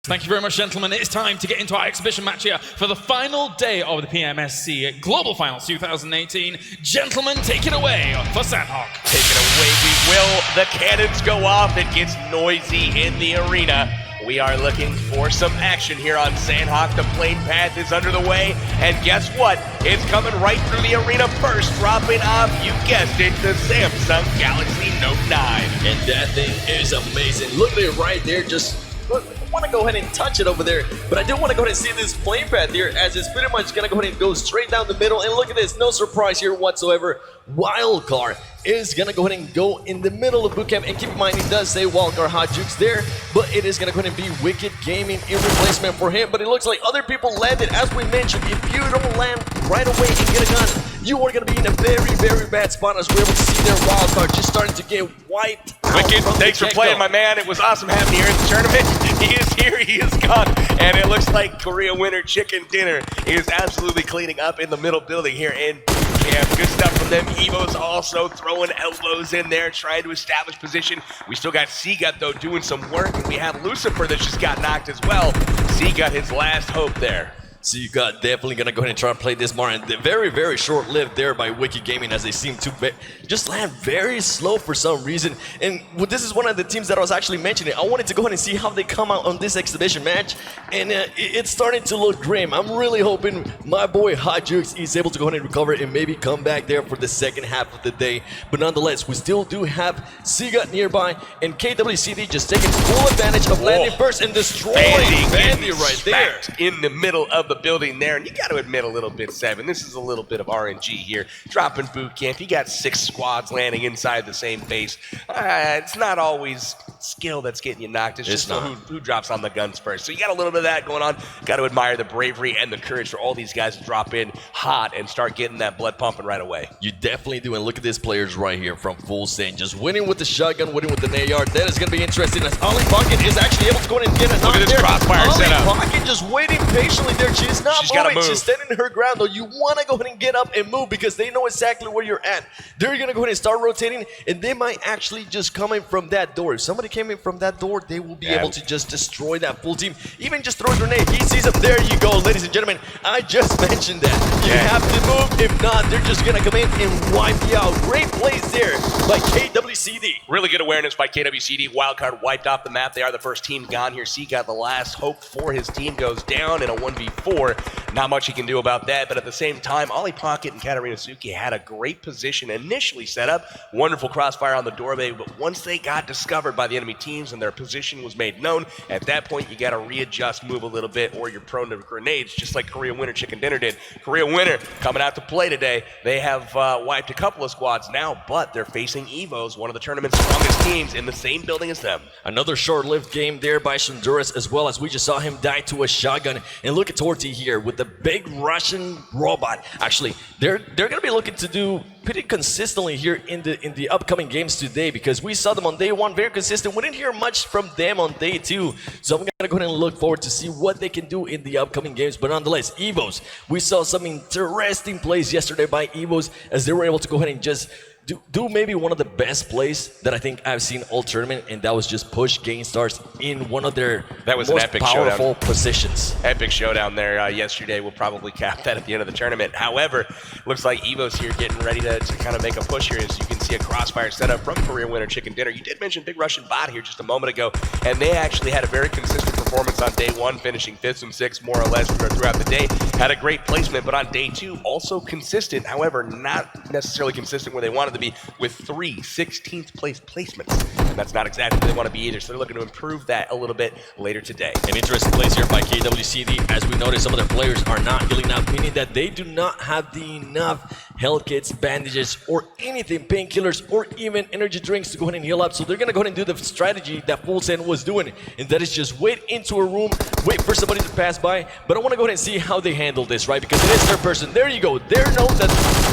Thank you very much, gentlemen. It's time to get into our exhibition match here for the final day of the PMSC Global Finals 2018. Gentlemen, take it away for Sandhawk. Take it away, we will. The cannons go off. It gets noisy in the arena. We are looking for some action here on Sandhawk. The plane path is under the way, and guess what? It's coming right through the arena first, dropping off, you guessed it, the Samsung Galaxy Note 9. And that thing is amazing. Look at it right there, just want to go ahead and touch it over there, but I do want to go ahead and see this plane path here, as it's pretty much going to go ahead and go straight down the middle. And look at this, no surprise here whatsoever. Wildcard is going to go ahead and go in the middle of bootcamp, and keep in mind, it does say Wildcard Hot Jukes there, but it is going to go ahead and be Wicked Gaming in replacement for him. But it looks like other people landed. As we mentioned, if you don't land right away and get a gun, you are going to be in a very, very bad spot, as we're able to see their Wildcard just starting to get wiped out. Wicked, thanks for playing, my man. It was awesome having you here at the tournament. He is here, he is gone, and it looks like Korea winner Chicken Dinner is absolutely cleaning up in the middle building here in bootcamp. Good stuff from them. Evo's also throwing elbows in there, trying to establish position. We still got Seagut, though, doing some work, and we have Lucifer that just got knocked as well. Seagut, his last hope there. So you got definitely going to go ahead and try to play this more, and very, very short-lived there by Wicked Gaming, as they seem to just land very slow for some reason. And this is one of the teams that I was actually mentioning. I wanted to go ahead and see how they come out on this exhibition match, and it's starting to look grim. I'm really hoping my boy Hot Jukes is able to go ahead and recover and maybe come back there for the second half of the day. But nonetheless, we still do have Seagut nearby, and KWCD just taking full advantage of landing first and destroying Vandy right there. In the middle of the building there, and you got to admit a little bit, Seven, this is a little bit of RNG here. Dropping boot camp, you got 6 squads landing inside the same base. It's not always skill that's getting you knocked, it's just who drops on the guns first. So you got a little bit of that going on. Got to admire the bravery and the courage for all these guys to drop in hot and start getting that blood pumping right away. You definitely do, and look at these players right here from Full Send, just winning with the shotgun, winning with the AR. That is going to be interesting, as Ollie Pocket is actually able to go in and get a knock there. Look at this crossfire setup. Ollie Pocket just waiting patiently there. She's not moving. She's standing her ground, though. You want to go ahead and get up and move, because they know exactly where you're at. They're going to go ahead and start rotating, and they might actually just come in from that door. If somebody came in from that door, they will be able to just destroy that full team. Even just throw a grenade. He sees them. There you go, ladies and gentlemen. I just mentioned that. You have to move. If not, they're just going to come in and wipe you out. Great plays there by KWCD. Really good awareness by KWCD. Wildcard wiped off the map. They are the first team gone here. Seagut, the last hope for his team, goes down in a 1v4. Not much he can do about that, but at the same time, Ollie Pocket and Katarina Suki had a great position initially set up. Wonderful crossfire on the doorway, but once they got discovered by the enemy teams and their position was made known, at that point you got to readjust, move a little bit, or you're prone to grenades, just like Korea winner Chicken Dinner did. Korea winner coming out to play today. They have wiped a couple of squads now, but they're facing Evos, one of the tournament's strongest teams, in the same building as them. Another short-lived game there by Shonduras, as well, as we just saw him die to a shotgun. And look at Torty here with the big Russian robot. Actually, they're going to be looking to do pretty consistently here in the upcoming games today, because we saw them on day 1 very consistent. We didn't hear much from them on day 2, so I'm gonna go ahead and look forward to see what they can do in the upcoming games. But nonetheless, Evos, we saw some interesting plays yesterday by Evos, as they were able to go ahead and just do maybe one of the best plays that I think I've seen all tournament, and that was just push gain stars in one of their most powerful positions. Epic showdown there yesterday. We'll probably cap that at the end of the tournament. However, looks like Evo's here getting ready to kind of make a push here, as you can see a crossfire setup from Korea winner Chicken Dinner. You did mention Big Russian Bot here just a moment ago, and they actually had a very consistent performance on day 1, finishing 5th and 6th more or less throughout the day. Had a great placement, but on day 2 also consistent. However, not necessarily consistent where they wanted to be, with 3 16th place placements, and that's not exactly where they want to be either, so they're looking to improve that a little bit later today. An interesting place here by KWCD, as we noticed some of their players are not healing up, meaning that they do not have enough health kits, bandages, or anything, painkillers, or even energy drinks to go ahead and heal up. So they're going to go ahead and do the strategy that Full Send was doing, and that is just wait into a room, wait for somebody to pass by. But I want to go ahead and see how they handle this, right? Because it is their person. There you go. They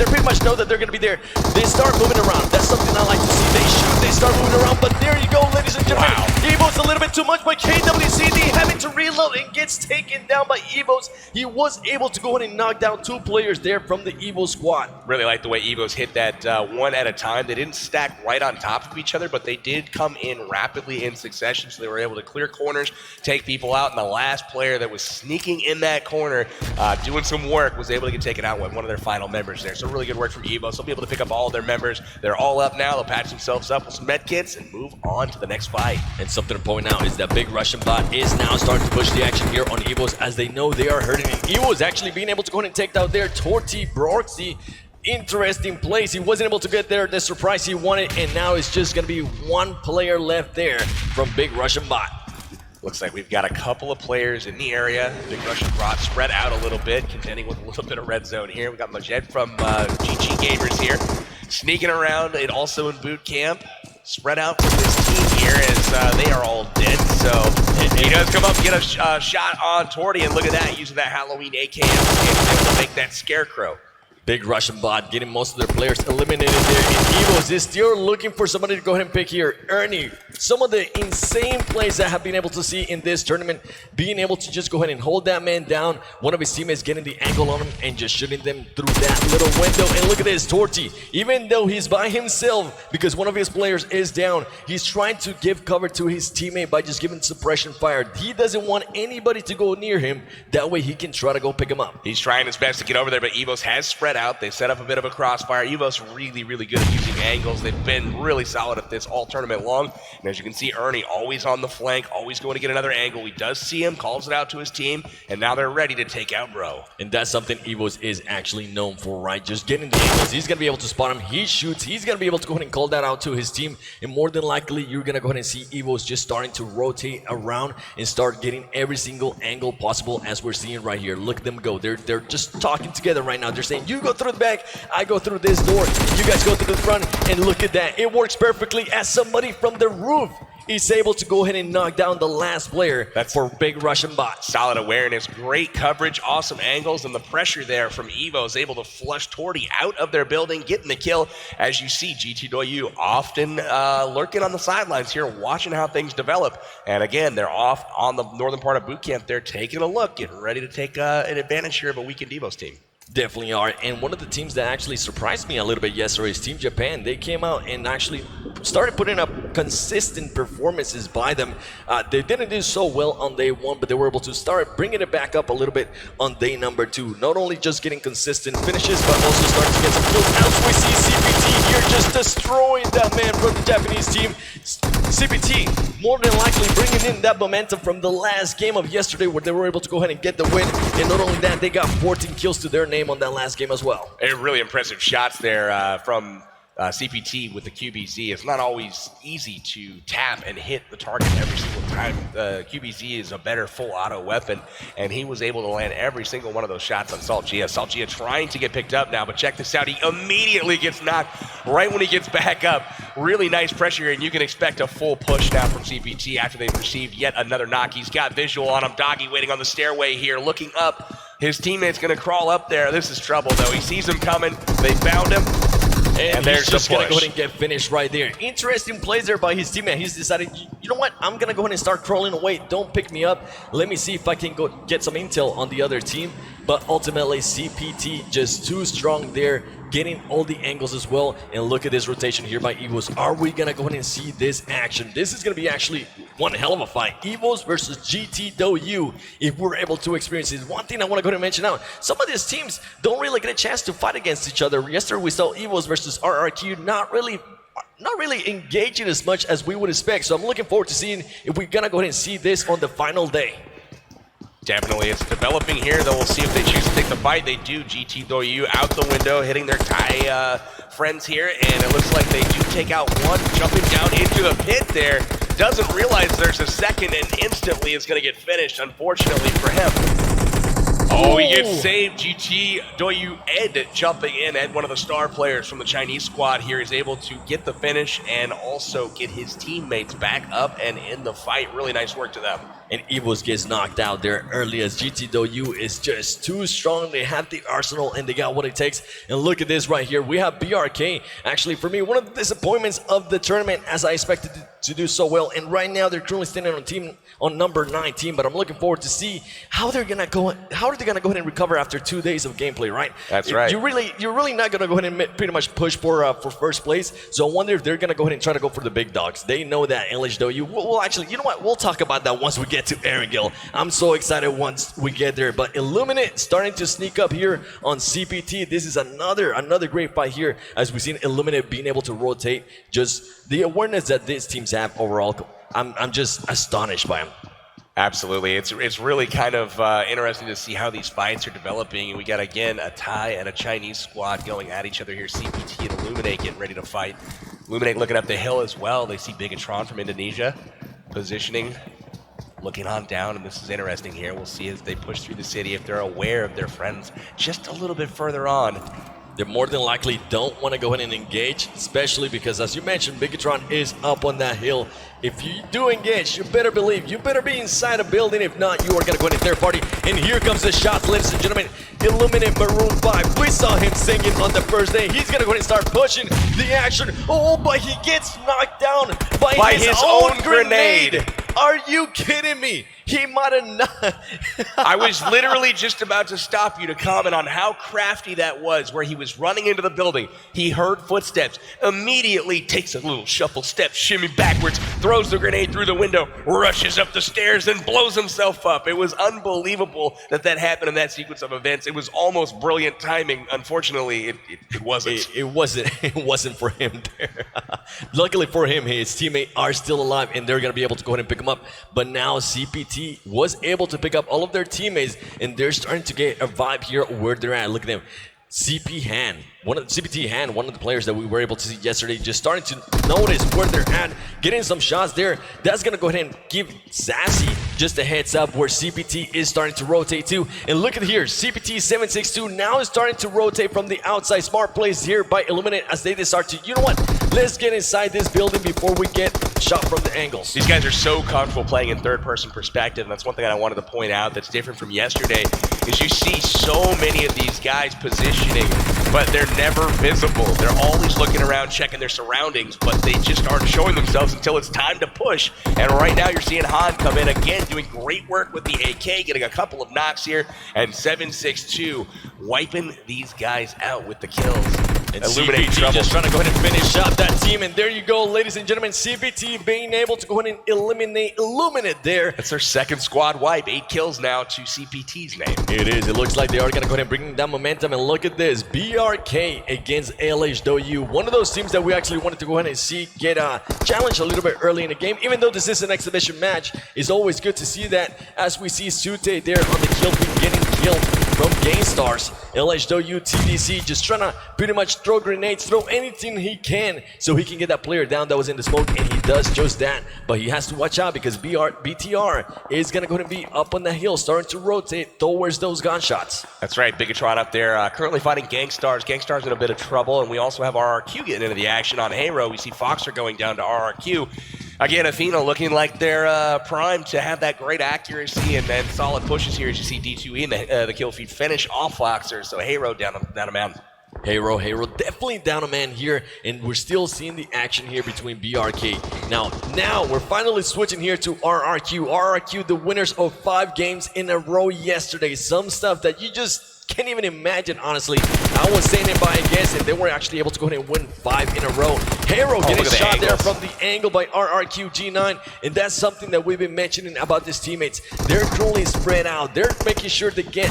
pretty much know that they're going to be there. They start moving around. That's something I like to see. They shoot, they start moving around, but there you go, ladies and gentlemen. Evo's a little bit too much, but KWCD having to reload and Shotgun gets taken down by Evos. He was able to go ahead and knock down 2 players there from the Evo squad. Really like the way Evos hit that one at a time. They didn't stack right on top of each other, but they did come in rapidly in succession, so they were able to clear corners, take people out, and the last player that was sneaking in that corner, doing some work, was able to get taken out with one of their final members there. So really good work from Evos. They'll be able to pick up all of their members. They're all up now. They'll patch themselves up with some med kits and move on to the next fight. And something to point out is that big Russian bot is now starting to push the action here on Evos, as they know they are hurting. And Evos actually being able to go ahead and take down their Torti Broxy. Interesting place. He wasn't able to get there the surprise he wanted, and now it's just going to be 1 player left there from big Russian bot. Looks like we've got a couple of players in the area. Big Russian bot spread out a little bit, contending with a little bit of red zone here. We got Majed from GG Gamers here, sneaking around and also in boot camp. Spread out from this team here as they are all dead. So he does come up and get a shot on Torti, and look at that, using that Halloween AKM able to make that scarecrow. Big Russian bot getting most of their players eliminated there. And Evos is still looking for somebody to go ahead and pick here. Ernie, some of the insane plays that I have been able to see in this tournament, being able to just go ahead and hold that man down, one of his teammates getting the angle on him and just shooting them through that little window. And look at this, Torti, even though he's by himself because one of his players is down, he's trying to give cover to his teammate by just giving suppression fire. He doesn't want anybody to go near him. That way he can try to go pick him up. He's trying his best to get over there, but Evos has spread out. They set up a bit of a crossfire. Evos really, really good at using angles. They've been really solid at this all tournament long. And as you can see, Ernie always on the flank, always going to get another angle. He does see him, calls it out to his team, and now they're ready to take out Bro. And that's something Evos is actually known for, right? Just getting the angles. He's going to be able to spot him. He shoots. He's going to be able to go ahead and call that out to his team. And more than likely, you're going to go ahead and see Evos just starting to rotate around and start getting every single angle possible, as we're seeing right here. Look at them go. They're just talking together right now. They're saying, you go through the back, I go through this door, you guys go through the front, and look at that. It works perfectly as somebody from the roof is able to go ahead and knock down the last player. That's for big Russian bot. Solid awareness, great coverage, awesome angles, and the pressure there from Evo is able to flush Torti out of their building, getting the kill. As you see, GT Doyu often lurking on the sidelines here, watching how things develop. And again, they're off on the northern part of boot camp. They're taking a look, getting ready to take an advantage here of a weakened Evo's team. Definitely are. And one of the teams that actually surprised me a little bit yesterday is Team Japan. They came out and actually started putting up consistent performances by them. They didn't do so well on day 1, but they were able to start bringing it back up a little bit on day number 2. Not only just getting consistent finishes, but also starting to get some kills. As we see CPT here just destroying that man from the Japanese team. CPT more than likely bringing in that momentum from the last game of yesterday, where they were able to go ahead and get the win. And not only that, they got 14 kills to their name on that last game as well. Really impressive shots there from CPT with the QBZ. It's not always easy to tap and hit the target every single time. The QBZ is a better full auto weapon, and he was able to land every single one of those shots on Saltgia. Saltgia trying to get picked up now, but check this out. He immediately gets knocked right when he gets back up. Really nice pressure here, and you can expect a full push now from CPT after they've received yet another knock. He's got visual on him. Doggy waiting on the stairway here, looking up. His teammate's going to crawl up there. This is trouble, though. He sees him coming. They found him. And there's he's just the going to push. go ahead and get finished right there. Interesting plays there by his teammate. He's decided, you know what? I'm going to go ahead and start crawling away. Don't pick me up. Let me see if I can go get some intel on the other team. But ultimately, CPT just too strong there, getting all the angles as well. And look at this rotation here by Evos. Are we going to go ahead and see this action? This is going to be actually one hell of a fight. Evos versus GT Doyu, if we're able to experience this. One thing I want to go ahead and mention out, some of these teams don't really get a chance to fight against each other. Yesterday we saw Evos versus RRQ not really engaging as much as we would expect. So I'm looking forward to seeing if we're going to go ahead and see this on the final day. Definitely, it's developing here, though. We'll see if they choose to take the fight. They do. GT Doyu out the window, hitting their Thai friends here, and it looks like they do take out one, jumping down into the pit there. Doesn't realize there's a second, and instantly is going to get finished, unfortunately for him. Oh, he gets saved. GT Doyu Ed jumping in. Ed, one of the star players from the Chinese squad here, is able to get the finish and also get his teammates back up and in the fight. Really nice work to them. And Evos gets knocked out there early as GT Doyu is just too strong. They have the arsenal and they got what it takes. And look at this right here. We have BRK. Actually, for me, one of the disappointments of the tournament, as I expected to do so well. And right now they're currently standing on number 19. But I'm looking forward to see how they're gonna go. How are they gonna go ahead and recover after 2 days of gameplay? Right. That's right. You're really not gonna go ahead and pretty much push for first place. So I wonder if they're gonna go ahead and try to go for the big dogs. They know that LHW. We'll actually, you know what? We'll talk about that once we get to Erangel. I'm so excited once we get there. But Illuminate starting to sneak up here on CPT. This is another great fight here, as we've seen Illuminate being able to rotate. Just the awareness that these teams have overall, I'm just astonished by them. Absolutely. It's really kind of interesting to see how these fights are developing. And we got, again, a Thai and a Chinese squad going at each other here. CPT and Illuminate getting ready to fight. Illuminate looking up the hill as well. They see Bigatron from Indonesia positioning, looking on down. And this is interesting here. We'll see as they push through the city if they're aware of their friends just a little bit further on. They more than likely don't want to go ahead and engage, especially because, as you mentioned, Bigatron is up on that hill. If you do engage, you better believe, you better be inside a building. If not, you are going to go into third party. And here comes the shots, ladies and gentlemen. Illuminate Maroon 5. We saw him singing on the first day. He's going to go ahead and start pushing the action. Oh, but he gets knocked down by his own grenade. Are you kidding me? He might have not. I was literally just about to stop you to comment on how crafty that was, where he was running into the building. He heard footsteps, immediately takes a little shuffle step, shimmy backwards, throws the grenade through the window, rushes up the stairs, and blows himself up. It was unbelievable that happened in that sequence of events. It was almost brilliant timing. Unfortunately, it wasn't. It wasn't for him there. Luckily for him, his teammates are still alive, and they're going to be able to go ahead and pick him up. But now CPT was able to pick up all of their teammates, and they're starting to get a vibe here where they're at. Look at them. CPT Han, one of the players that we were able to see yesterday, just starting to notice where they're at, getting some shots there. That's going to go ahead and give Sassy just a heads up where CPT is starting to rotate to. And look at here, CPT 762 now is starting to rotate from the outside. Smart plays here by Illuminate as they start to, you know what, let's get inside this building before we get shot from the angles. These guys are so comfortable playing in third-person perspective, and that's one thing I wanted to point out that's different from yesterday, is you see so many of these guys positioning, but they're never visible. They're always looking around, checking their surroundings, but they just aren't showing themselves until it's time to push. And right now you're seeing Han come in again, doing great work with the AK, getting a couple of knocks here, and 762 wiping these guys out with the kills. And CPT just trying to go ahead and finish up that team. And there you go, ladies and gentlemen. CPT being able to go ahead and Illuminate there. That's their second squad wipe. 8 kills now to CPT's name. It is. It looks like they are going to go ahead and bring down momentum. And look at this. BRK against LHW. One of those teams that we actually wanted to go ahead and see get challenged a little bit early in the game. Even though this is an exhibition match, it's always good to see that as we see Sute there on the kill feed getting killed from GameStars. LHW TDC just trying to pretty much throw grenades, throw anything he can so he can get that player down that was in the smoke, and he does just that. But he has to watch out because BTR is going to go ahead and be up on the hill, starting to rotate towards those gunshots. That's right, Bigatron up there, currently fighting GameStars. GameStars in a bit of trouble, and we also have RRQ getting into the action on Hero. We see Foxer going down to RRQ. Again, Athena looking like they're primed to have that great accuracy and solid pushes here as you see D2E and the kill feed finish off Foxer. So Hero down a man. Hero definitely down a man here, and we're still seeing the action here between BRK. Now we're finally switching here to RRQ. RRQ, the winners of 5 games in a row yesterday. Some stuff that you just can't even imagine, honestly. I was saying it by a guess, and they were actually able to go ahead and win 5 in a row. Hero getting shot there from the angle by RRQ G9, and that's something that we've been mentioning about these teammates. They're currently spread out. They're making sure they get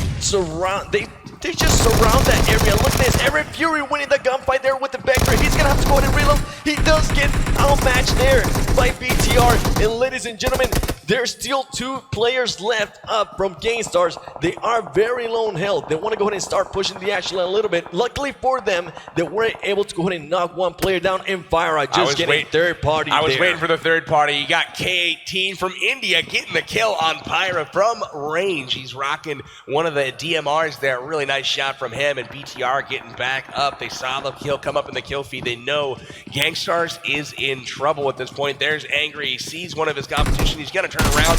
they just surround that area. Look at this. Aaron Fury winning the gunfight there with the Vector. He's going to have to go ahead and reload. He does get outmatched there by BTR. And ladies and gentlemen, there's still 2 players left up from GameStars. They are very low in health. They want to go ahead and start pushing the action a little bit. Luckily for them, they were able to go ahead and knock one player down in Fire. Third party. I was waiting for the third party. You got K18 from India getting the kill on Pyra from range. He's rocking one of the DMRs there. Really nice shot from him, and BTR getting back up. They saw the kill come up in the kill feed. They know GameStars is in trouble at this point. There's Angry. He sees one of his competition. He's going to turn around.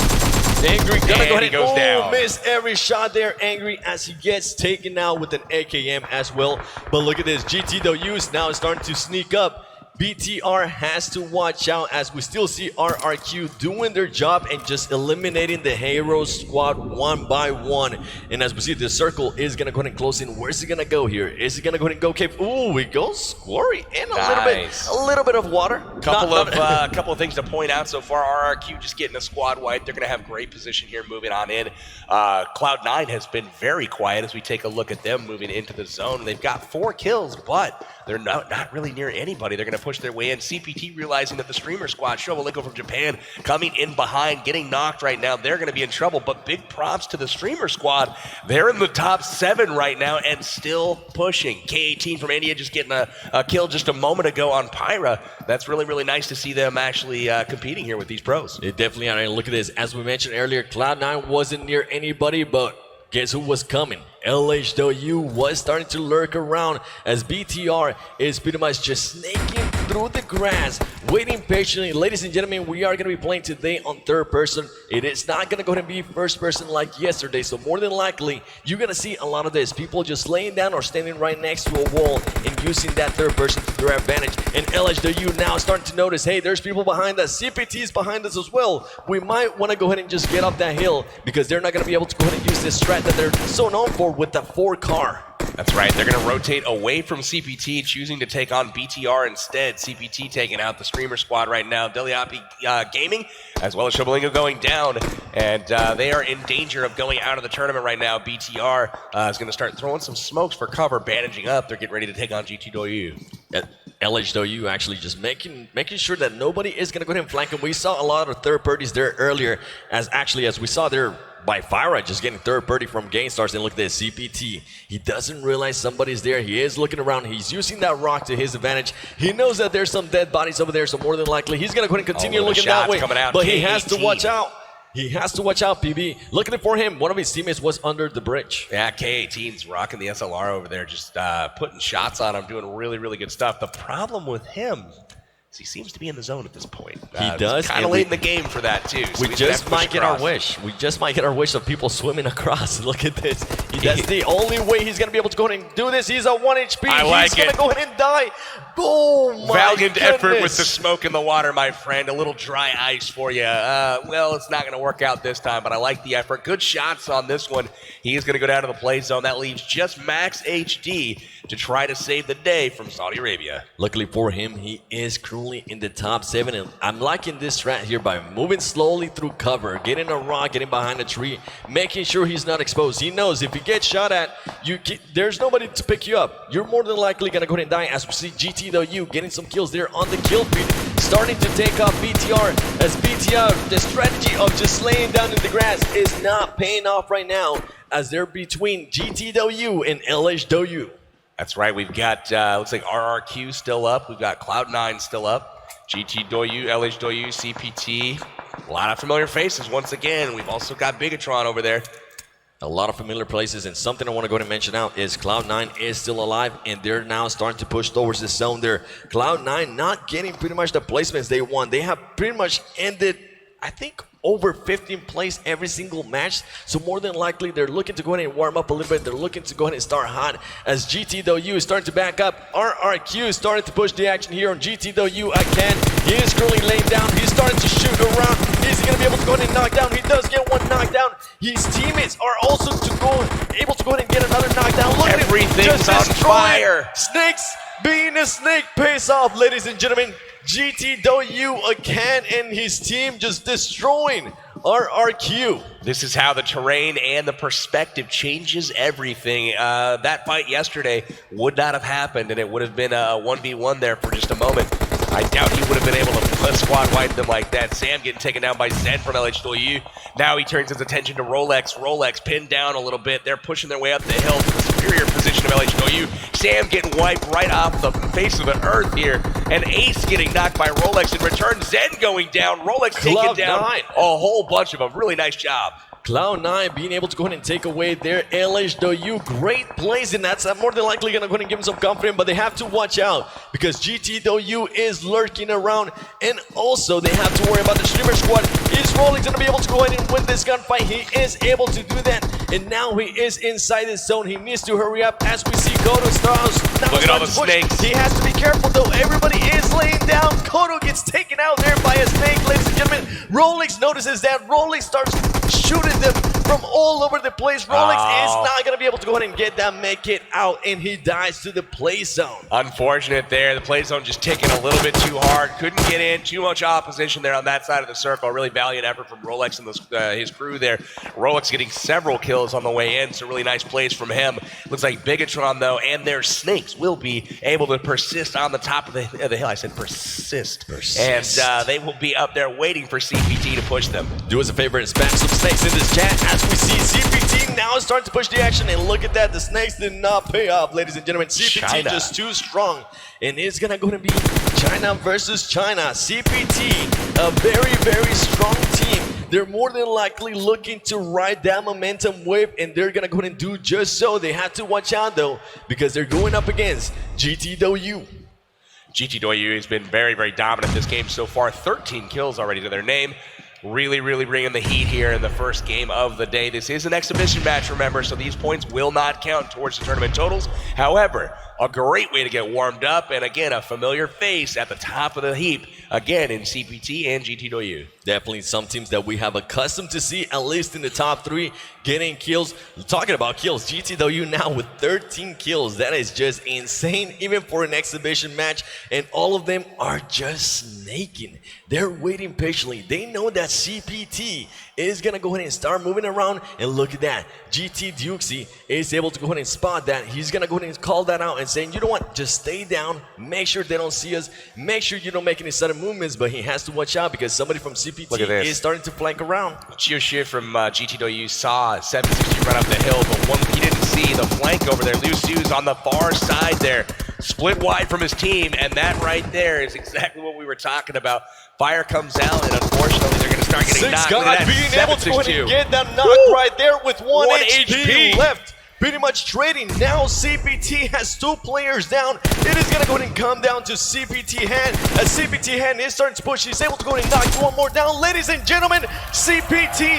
Angry gonna go ahead and goes down. Miss every shot there, Angry, as he gets taken out with an AKM as well. But look at this. GTW's now starting to sneak up. BTR has to watch out as we still see RRQ doing their job and just eliminating the Hero squad one by one. And as we see, the circle is going to go ahead and close in. Where's he going to go here? Is he going to go ahead and go cave? Ooh, he goes Squirry and a little bit of water. Couple of things to point out so far. RRQ just getting a squad wipe. They're going to have great position here moving on in. Cloud9 has been very quiet as we take a look at them moving into the zone. They've got 4 kills, but they're not really near anybody. They're going to push their way in. CPT realizing that the streamer squad, Shovelinko from Japan, coming in behind, getting knocked right now. They're going to be in trouble, but big props to the streamer squad. They're in the top 7 right now and still pushing. K18 from India just getting a kill just a moment ago on Pyra. That's really, really nice to see them actually competing here with these pros. They definitely are. And look at this. As we mentioned earlier, Cloud9 wasn't near anybody, but guess who was coming? LHW was starting to lurk around as BTR is pretty much just snaking through the grass, waiting patiently. Ladies and gentlemen, we are going to be playing today on third person. It is not going to go ahead and be first person like yesterday, so more than likely, you're going to see a lot of this. People just laying down or standing right next to a wall and using that third person to their advantage. And LHW now starting to notice, hey, there's people behind us. CPT is behind us as well. We might want to go ahead and just get up that hill because they're not going to be able to go ahead and use this strat that they're so known for with the 4-car. That's right. They're going to rotate away from CPT, choosing to take on BTR instead. CPT taking out the streamer squad right now. Deliapi Gaming, as well as Shovelinko going down, and they are in danger of going out of the tournament right now. BTR is going to start throwing some smokes for cover, bandaging up. They're getting ready to take on GT Doyu. LHW actually just making sure that nobody is going to go ahead and flank him. We saw a lot of third parties there earlier, as we saw there by Fyra just getting third party from Gainstars. And look at this, CPT. He doesn't realize somebody's there. He is looking around. He's using that rock to his advantage. He knows that there's some dead bodies over there, so more than likely he's going to go ahead and continue looking that way. But he has to watch out. He has to watch out, PB. Looking for him. One of his teammates was under the bridge. Yeah, K18's rocking the SLR over there, just putting shots on him, doing really, really good stuff. The problem with him is he seems to be in the zone at this point. He does. Kind of late in the game for that, too. So we just might get our wish. We just might get our wish of people swimming across. Look at this. That's the only way he's going to be able to go ahead and do this. He's a 1 HP. He's going to go ahead and die. Oh, my Valiant goodness. effort with the smoke in the water, my friend. A little dry ice for you. Well, it's not going to work out this time, but I like the effort. Good shots on this one. He is going to go down to the play zone. That leaves just Max HD to try to save the day from Saudi Arabia. Luckily for him, he is currently in the top 7, and I'm liking this strat here by moving slowly through cover, getting a rock, getting behind a tree, making sure he's not exposed. He knows if you get shot at, there's nobody to pick you up. You're more than likely going to go ahead and die, as we see GTW getting some kills there on the kill feed, starting to take off BTR, as BTR, the strategy of just laying down in the grass is not paying off right now, as they're between GTW and LHW. That's right. We've got, looks like RRQ still up. We've got Cloud9 still up. GT Doyu, LH Doyu, CPT. A lot of familiar faces once again. We've also got Bigatron over there. A lot of familiar places, and something I want to go ahead and mention out is Cloud9 is still alive, and they're now starting to push towards the zone there. Cloud9 not getting pretty much the placements they want. They have pretty much ended, I think, over 15 plays every single match, so more than likely they're looking to go ahead and warm up a little bit. They're looking to go ahead and start hot, as GTW is starting to back up. RRQ is starting to push the action here on GTW again. He is currently laying down. He's starting to shoot around. Is he going to be able to go ahead and knock down? He does get one knockdown. His teammates are also able to go ahead and get another knockdown. Look at him, everything's on fire. Snakes being a snake pays off, ladies and gentlemen. GT Doyu again and his team just destroying RRQ. This is how the terrain and the perspective changes everything. That fight yesterday would not have happened, and it would have been a 1v1 there for just a moment. I doubt he would have been able to squad wipe them like that. Sam getting taken down by Zen from LH Doyu. Now he turns his attention to Rolex. Rolex pinned down a little bit. They're pushing their way up the hill to the superior position of LH Doyu. Sam getting wiped right off the face of the earth here. And Ace getting knocked by Rolex in return. Zen going down. Rolex taking down a whole bunch of them. Really nice job. Cloud9 being able to go ahead and take away their LH Doyu. Great plays, and that's more than likely going to go ahead and give them some confidence, but they have to watch out because GT Doyu is lurking around, and also they have to worry about the streamer squad. Is Rolex going to be able to go ahead and win this gunfight? He is able to do that, and now he is inside his zone. He needs to hurry up as we see Goto Stars. Look at all the snakes. He has to be careful, though. Everybody is laying down. Kodo gets taken out there by a snake, ladies and gentlemen. Rolex notices that. Rolex starts shooting them from all over the place. Rolex is not going to be able to go ahead and get that med kit out, and he dies to the play zone. Unfortunate there. The play zone just ticking a little bit too hard. Couldn't get in. Too much opposition there on that side of the circle. Really valiant effort from Rolex and his crew there. Rolex getting several kills on the way in, so really nice plays from him. Looks like Bigatron, though, and their snakes will be able to persist on the top of the hill. I said persist. And they will be up there waiting for CPT to push them. Do us a favor and spam some snakes in this chat as we see CPT now starting to push the action. And look at that, the snakes did not pay off, ladies and gentlemen. CPT China. just too strong. And it's gonna go to be China versus China. CPT, a very, very strong team. They're more than likely looking to ride that momentum wave, and they're gonna go ahead and do just so. They have to watch out though, because they're going up against GTW. GTW has been very, very dominant this game so far. 13 kills already to their name. Really, really bringing the heat here in the first game of the day. This is an exhibition match, remember, so these points will not count towards the tournament totals. However, a great way to get warmed up, and again, a familiar face at the top of the heap, again, in CPT and GTW. Definitely some teams that we have accustomed to see, at least in the top 3, getting kills. Talking about kills, GTW now with 13 kills. That is just insane, even for an exhibition match. And all of them are just snaking. They're waiting patiently. They know that CPT is going to go ahead and start moving around. And look at that. GT Duxie is able to go ahead and spot that. He's going to go ahead and call that out and saying, you know what, just stay down. Make sure they don't see us. Make sure you don't make any sudden movements. But he has to watch out because somebody from CPT is starting to flank around. Chioshie from GTW saw 760 run up the hill, but one he didn't see the flank over there. Liu Su's on the far side there, split wide from his team, and that right there is exactly what we were talking about. Fire comes out, and unfortunately, they're going to start getting knocked. Look at that, being able to go ahead and get that knock right there with one HP left. Pretty much trading. Now CPT has 2 players down. It is going to go ahead and come down to CPT hand. As CPT hand is starting to push, he's able to go ahead and knock one more down. Ladies and gentlemen, CPT